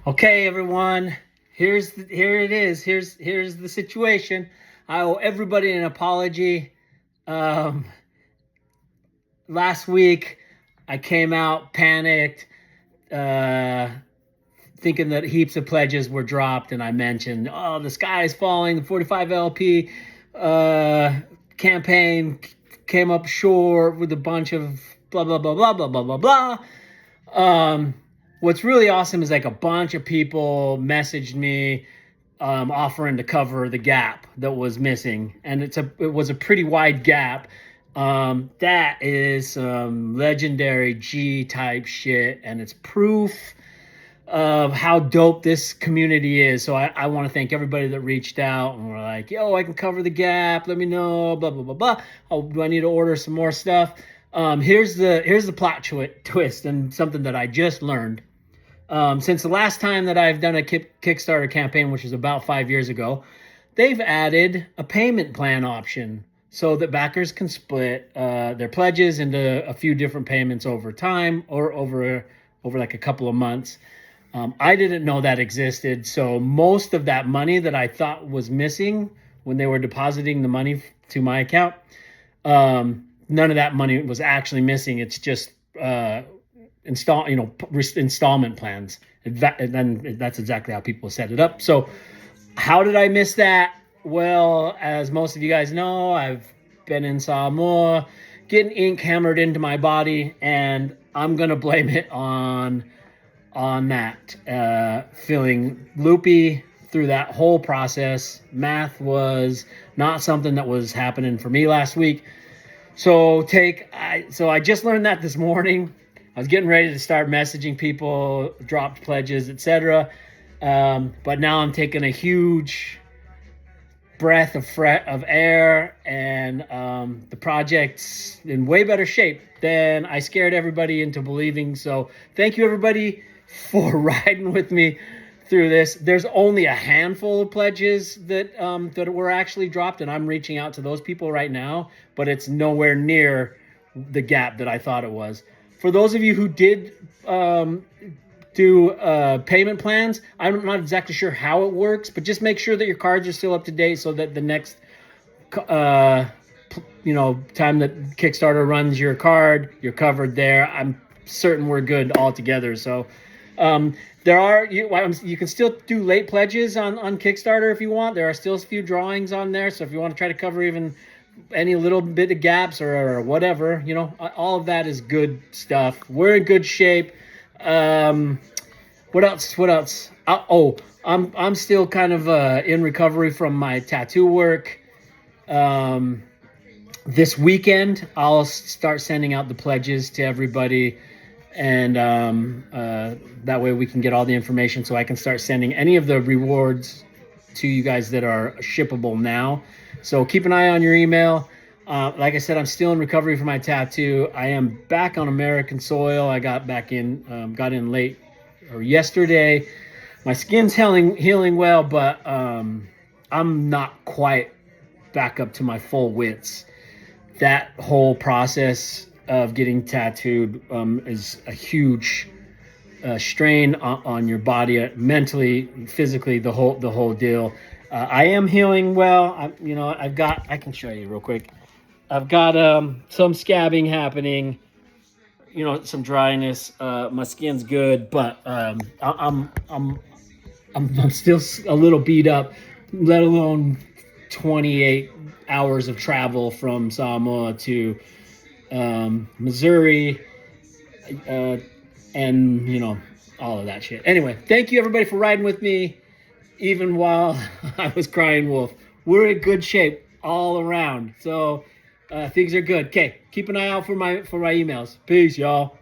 Okay, everyone. Here it is. Here's the situation. I owe everybody an apology. Last week, I came out panicked, thinking that heaps of pledges were dropped, and I mentioned, oh, the sky is falling. The 45 LP campaign came up short with a bunch of blah blah blah blah blah blah blah blah. What's really awesome is like a bunch of people messaged me offering to cover the gap that was missing, and it was a pretty wide gap. That is some legendary G type shit, and it's proof of how dope this community is. So I want to thank everybody that reached out and were like, yo, I can cover the gap, let me know, blah blah blah blah. Oh, do I need to order some more stuff? Here's the plot twist, and something that I just learned. Since the last time that I've done a Kickstarter campaign, which was about 5 years ago, they've added a payment plan option so that backers can split their pledges into a few different payments over time or over like a couple of months. I didn't know that existed, so most of that money that I thought was missing when they were depositing the money to my account, none of that money was actually missing. It's just installment plans. And then that's exactly how people set it up. So how did I miss that? Well, as most of you guys know, I've been in Samoa getting ink hammered into my body, and I'm gonna blame it on that. Feeling loopy through that whole process. Math was not something that was happening for me last week. So I just learned that this morning. I was getting ready to start messaging people, dropped pledges, etc. But now I'm taking a huge breath of air, and the project's in way better shape than I scared everybody into believing. So thank you, everybody, for riding with me through this. There's only a handful of pledges that were actually dropped, and I'm reaching out to those people right now, but it's nowhere near the gap that I thought it was. For those of you who did do payment plans, I'm not exactly sure how it works, but just make sure that your cards are still up to date so that the next time that Kickstarter runs your card, you're covered there. I'm certain we're good all together. So you can still do late pledges on Kickstarter if you want. There are still a few drawings on there, so if you want to try to cover even any little bit of gaps or whatever, all of that is good stuff. We're in good shape. What else? I'm still kind of in recovery from my tattoo work. This weekend I'll start sending out the pledges to everybody, and that way we can get all the information so I can start sending any of the rewards to you guys that are shippable now. So keep an eye on your email. Like I said, I'm still in recovery from my tattoo. I am back on American soil. I got in late or yesterday. My skin's healing well, but I'm not quite back up to my full wits. That whole process of getting tattooed is a huge strain on your body, mentally, physically, the whole deal. I am healing well. I can show you real quick. I've got some scabbing happening, some dryness. My skin's good, but I'm still a little beat up, let alone 28 hours of travel from Samoa to Missouri, and all of that shit. Anyway, thank you everybody for riding with me, even while I was crying wolf. We're in good shape all around, so things are good. Okay, keep an eye out for my emails. Peace, y'all.